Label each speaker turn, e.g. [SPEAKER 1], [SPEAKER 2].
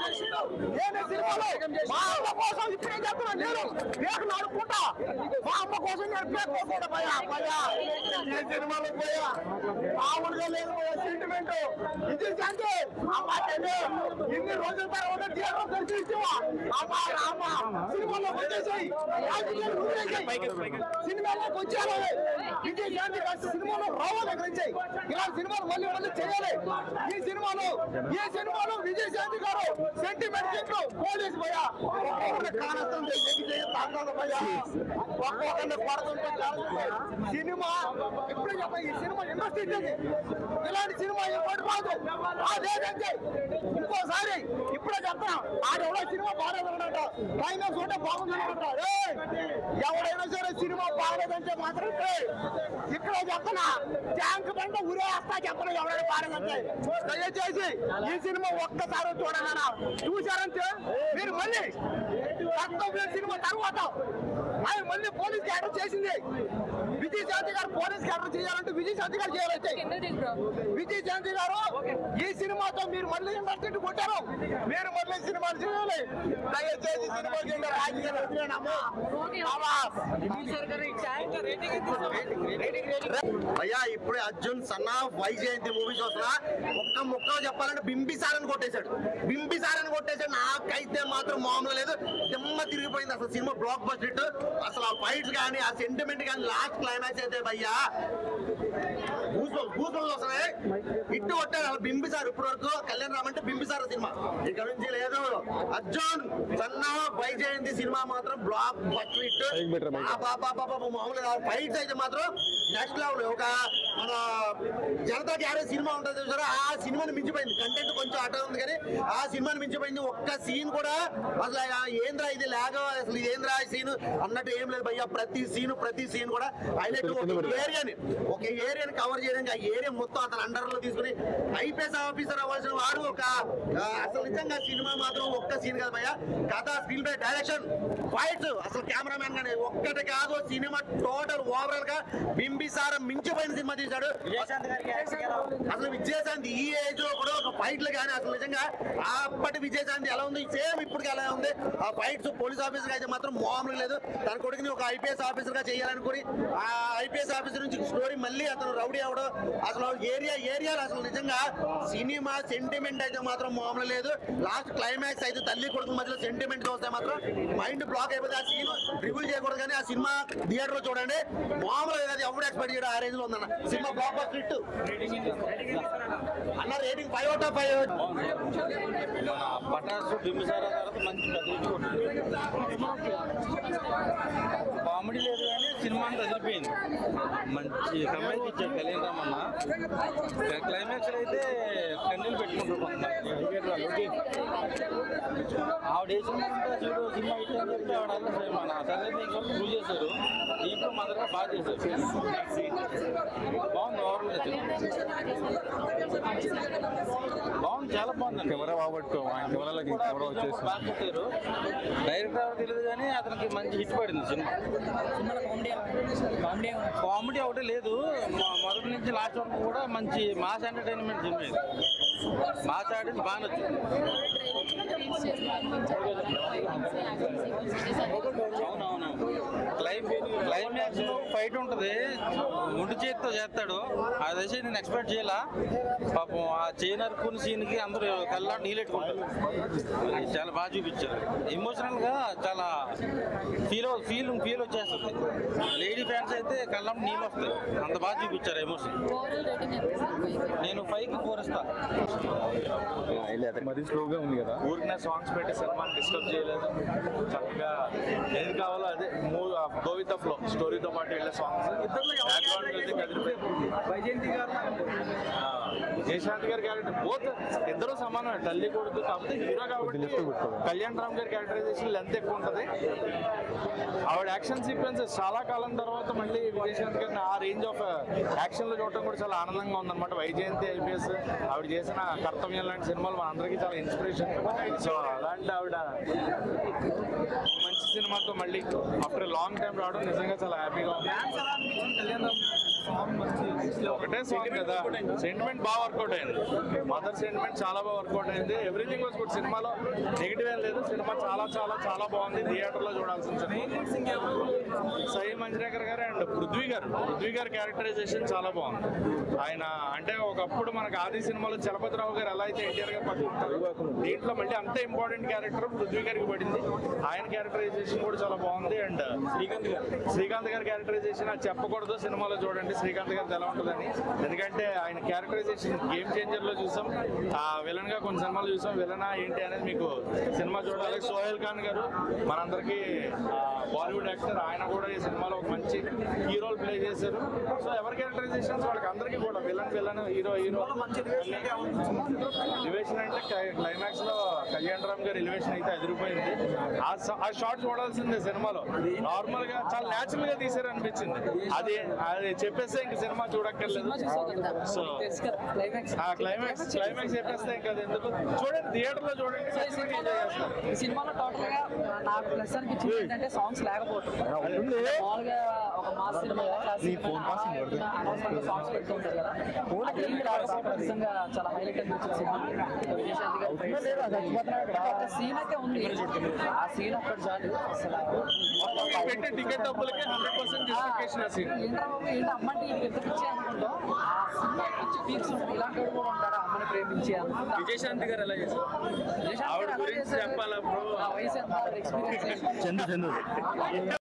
[SPEAKER 1] నేను సినిమాలో మా అమ్మ కోసం ఇప్పుడు ఏం చెప్తున్నా, నేను పేరు నడుపుకుంటా, మా అమ్మ కోసం నేను పేరు కోరుకుంటా భయ్యా. ఏ సినిమాలో పోయా మామూలుగా లేదు సెంటిమెంట్ ఇది అంటే ఇన్ని రోజుల తర్వాత థియేటర్ దర్శించావా అమ్మా రామ సినిమాలో వచ్చేసాయి సినిమాలోకి వచ్చాను విజయ్ శాంతి సినిమాలో రావాలి దగ్గర నుంచి ఇలాంటి సినిమాలు మళ్ళీ మళ్ళీ చేయాలి. ఈ సినిమాలో విజయ్ శాంతి గారు సెంటిమెంట్ చెట్లు పోలీసు భయ్యా కానొస్తుంది భయ్యా ఒక్కొక్కరిని పడుతుంటే సినిమా ఎప్పుడు చెప్ప ఈ సినిమా ఇండస్ట్రీ ఇలాంటి సినిమా ఎప్పుడు రాదు అదేంటే ఇంకోసారి ఇప్పుడే చెప్తాం ఆడెవడో సినిమా బాగాలేదన్నట క్లైమాక్స్ ఉంటే బాగుందన్నట ఎవడైనా సరే సినిమా బాగాలేదంటే మాత్రం ఇక్కడ చెప్తున్నా ట్యాంక్ బండ ఉరేస్తా చెప్పను ఎవరైనా బాగాలేదంటే. దయచేసి ఈ సినిమా ఒక్కసారి చూడాలన్నా చూసారంటే మీరు మళ్ళీ కర్తవ్య సినిమా తర్వాత ఆయన మళ్ళీ పోలీస్ క్యారెక్టర్ చేసింది. విజయ్ శాంతి గారు పోలీస్ క్యారెక్టర్ చేయాలంటే విజయ్ శాంతి గారు చేయాలంటే విజయ్ శాంతి గారు ఈ సినిమాతో మీరు మళ్ళీ ఇండస్ట్రీ కొట్టారు, మీరు మళ్ళీ సినిమాలు చేయాలి. దయచేసి సినిమాకి
[SPEAKER 2] అయ్యా ఇప్పుడే Arjun son of Vyjayanthi movie చూస్తున్నా ఒక్క ముక్కలో చెప్పాలంటే బింబిసారని కొట్టేశాడు. నాకైతే మాత్రం మామూలు లేదు, దిమ్మ తిరిగిపోయింది అసలు సినిమా బ్లాక్ బస్టర్ హిట్. అసలు ఆ ఫైట్స్ కానీ ఆ సెంటిమెంట్ కానీ లాస్ట్ క్లైమాక్స్ అయితే భయ్యా వస్తున్నాయి ఇట్టు కొట్టారు అసలు బింబిసార్. ఇప్పటి వరకు కళ్యాణ్ రామ్ అంటే బింబిసార్ సినిమా, ఇక్కడ నుంచి లేదు. Arjun son of Vyjayanthi cinema మాత్రం బ్లాక్ బస్టర్ హిట్. మామూలు ఫైట్స్ అయితే మాత్రం నెక్స్ట్ లెవెల్. ఒక మన జనతా గ్యారేజ్ సినిమా ఉంటుంది చూసారా, ఆ సినిమాని మించిపోయింది. కంటెంట్ కొంచెం అట ఉంది కానీ ఆ సినిమాని మించిపోయింది. ఒక్క సీన్ కూడా అసలు ఏంద్రా ఇది లేక అసలు ఏంద్రా సీన్ అన్నట్టు ఏం లేదు భయ్యా. ప్రతి సీన్ కూడా హైలైట్. ఒక ఏరియాని కవర్ చేయడానికి ఆ ఏరియా మొత్తం అతను అండర్ లో తీసుకుని ఐపీఎస్ ఆఫీసర్ అవ్వాల్సిన వాడు ఒక అసలు నిజంగా సినిమా మాత్రం ఒక్క సీన్ కదా భయ్యా. కథ, స్క్రీన్ ప్లే, డైరెక్షన్, ఫైట్స్, అసలు కెమెరామెన్ కానీ ఒక్కటి కాదు. సినిమా టోటల్ ఓవరాల్ గా బింబిసారం మించిపోయిన సినిమా తీశాడు అసలు విజయశాంతి. ఈ ఏజ్ లో కూడా ఒక ఫైట్లు కానీ అసలు నిజంగా అప్పటి విజయశాంతి ఎలా ఉంది సేమ్ ఇప్పటికి ఎలా ఉంది. ఆ ఫైట్స్ పోలీస్ ఆఫీసర్ అయితే మాత్రం మామూలు లేదు. తన కొడుకుని ఒక ఐపీఎస్ ఆఫీసర్ గా చేయాలనుకుని ఆ ఐపీఎస్ ఆఫీసర్ నుంచి స్టోరీ మళ్ళీ అతను రౌడీ అవడం అసలు ఏరియాలో అసలు నిజంగా సినిమా సెంటిమెంట్ అయితే మాత్రం మామూలు లేదు. లాస్ట్ క్లైమాక్స్ అయితే తల్లి కొడుకు మధ్యలో సెంటిమెంట్ వస్తే మాత్రం మైండ్ బ్లాక్ అయిపోతే ఆ సీన్ రివ్యూ చేయకూడదు కానీ ఆ సినిమా థియేటర్ లో చూడండి మామూలు అది ఎవరు ఎక్స్పెక్ట్ చేయడం ఆ రేంజ్ లో ఉందన్న సినిమా. బ్లాక్ బస్టర్ హిట్ అన్న. రేటింగ్ 5/5.
[SPEAKER 3] పటాసు బింబిసార తర్వాత మంచి కామెడీ లేదు కానీ సినిమా అంతా వదిలిపోయింది. మంచి కమెంట్ ఇచ్చాడు కళ్యాణ్ రామ్ అన్న. క్లైమాక్స్ అయితే కన్నీళ్ళు పెట్టుకుంటారు ఆవిడ సినిమా చూడు సినిమా ఇచ్చారని చెప్తే ఆవిడ మన సంగతి ప్రూవ్ చేశారు. దీంట్లో మాత్రమే బాగా చేశారు. బాగుంది ఓవరాల్ బాగుంది, చాలా బాగుంది.
[SPEAKER 4] కెమెరా బాగొట్టు
[SPEAKER 3] బాగా పెట్టారు. డైరెక్టర్ తెలియదు కానీ అతనికి మంచి హిట్ పడింది సినిమా. కామెడీ ఒకటే లేదు, మొదటి నుంచి లాస్ట్ వరకు కూడా మంచి మాస్ ఎంటర్టైన్మెంట్ సినిమా ఇది. మాస్ ఆడింది బాగా నచ్చింది. అవునవును. క్లైమాక్స్ ఫైట్ ఉంటుంది, ముందు చేతితో చేస్తాడు. అది వచ్చి నేను ఎక్స్పెక్ట్ చేయాల. పాపం ఆ చైన్ అరుకున్న సీన్ కి అందరూ కళ్ళ నీళ్ళెట్టుకుంటారు. చాలా బాగా చూపించారు. ఎమోషనల్ గా చాలా ఫీల్ వచ్చేస్తుంది. లేడీ ఫ్యాన్స్ అయితే కళ్ళ నీళ్ళు వస్తాయి, అంత బాగా చూపించారు ఎమోషన్. నేను 5కి 4 ఇస్తా.
[SPEAKER 4] మరి స్లోగా ఉంది కదా,
[SPEAKER 5] ఊరికే సాంగ్స్ పెట్టి సినిమాని డిస్టర్బ్ చేయలేదు. చక్కగా ఏది కావాలో అదే గో విత్ ద ఫ్లో, స్టోరీతో పాటు వెళ్ళే సాంగ్స్. వైజయంతి గారు జయశాంతి గారి క్యారెక్టర్ బోత్ ఇద్దరు సమానమే, తల్లి కొడుకు. కాకపోతే హీరో కాబట్టి కళ్యాణ్ రామ్ గారి క్యారెక్టరైజేషన్ లెంత్ ఎక్కువ ఉంటుంది. ఆవిడ యాక్షన్ సీక్వెన్సెస్ చాలా కాలం తర్వాత మళ్ళీ విజయశాంతి గారిని ఆ రేంజ్ ఆఫ్ యాక్షన్ లో చూడటం కూడా చాలా ఆనందంగా ఉందన్నమాట. వైజయంతి ఐపీఎస్ ఆవిడ చేసిన కర్తవ్యం లాంటి సినిమాలు మనందరికీ చాలా ఇన్స్పిరేషన్. సో అలాంటి ఆవిడ మంచి సినిమాతో మళ్ళీ ఆఫ్టర్ లాంగ్ టైం రావడం నిజంగా చాలా హ్యాపీగా ఉంది. ఒకటే సాంగ్ కదా, సెంటిమెంట్ బాగా వర్కౌట్ అయింది. మదర్ సెంటిమెంట్ చాలా బాగా వర్కౌట్ అయింది. Everything was good. సినిమాలో నెగిటివ్ ఏం లేదు. సినిమా చాలా చాలా చాలా బాగుంది. థియేటర్లో చూడాల్సిన సినిమా. సాయి మంజ్రేకర్ గారు అండ్ పృథ్వీ గారు క్యారెక్టరైజేషన్ చాలా బాగుంది. ఆయన అంటే ఒకప్పుడు మనకు ఆది సినిమాలో చలపతిరావు గారు ఎలా అయితే ఎన్టీఆర్ గారు పట్టుకుంటారు, దీంట్లో మళ్ళీ అంతే ఇంపార్టెంట్ క్యారెక్టర్ పృథ్వీ గారికి పడింది. ఆయన క్యారెక్టరైజేషన్ కూడా చాలా బాగుంది. అండ్ శ్రీకాంత్ గారి క్యారెక్టరైజేషన్ అది చెప్పకూడదు, సినిమాలో చూడండి శ్రీకాంత్ గారిది ఎలా ఉంటుందని. ఎందుకంటే ఆయన క్యారెక్టరైజేషన్ గేమ్ చేంజర్ లో చూసాం, విలన్ గా కొన్ని సినిమాలు చూసాం. విలనా ఏంటి అనేది మీకు సినిమా చూడాలి. సోహెల్ ఖాన్ గారు మనందరికీ బాలీవుడ్ యాక్టర్, ఆయన కూడా ఈ సినిమాలో ఒక మంచి హీరోలు ప్లే చేశారు. సో ఎవరి క్యారెక్టరైజేషన్స్ వాళ్ళకి అందరికీ కూడా విలన్ హీరో ఎలివేషన్ అంటే క్లైమాక్స్ లో కళ్యాణ్ రామ్ గారి ఎలివేషన్ అయితే ఎదిరిపోయింది. ఆ షాట్ చూడాల్సిందే సినిమాలో. నార్మల్ గా చాలా న్యాచురల్ గా తీసారు అనిపించింది. అది చెప్పేస్తే ఇంక సినిమా చూడక్కర్లేదు. సో క్లైమాక్స్ చెప్పేస్తే ఇంకా ఎందుకు చూడండి, థియేటర్ లో చూడండి.
[SPEAKER 4] ఈ సినిమాలో టోటల్ గా నాకు ప్లస్ అనిపించింది ఏంటంటే సాంగ్స్ లేకపోవడం. మామూలుగా ఒక మాస్ సినిమా సాంగ్స్ పెడుతుంటారు కదా, నిజంగా చాలా హైలైట్ అనిపించింది సినిమా. విజయశాంతి గారు సీన్ అయితే ఉంది, ఆ సీన్ ఒక్కటి చాలు. అసలు
[SPEAKER 5] పెట్టే టికెట్ డబ్బులకి 100% జస్టిఫికేషన్. ఆ సీన్
[SPEAKER 4] ఏంటి అమ్మంటే ఇది ఎంత పిచ్చి అనుకుంటాం. పీక్స్ ఉంటాయి, ఇలాంటి కూడా ఉంటాడు అమ్మని ప్రేమించి.
[SPEAKER 5] విజయశాంతి గారు ఎలా చేశారు? ఆవిడ గురించి చెప్పాలా బ్రో?
[SPEAKER 4] వయసు ఎంత ఎక్స్పీరియన్స్
[SPEAKER 2] చందు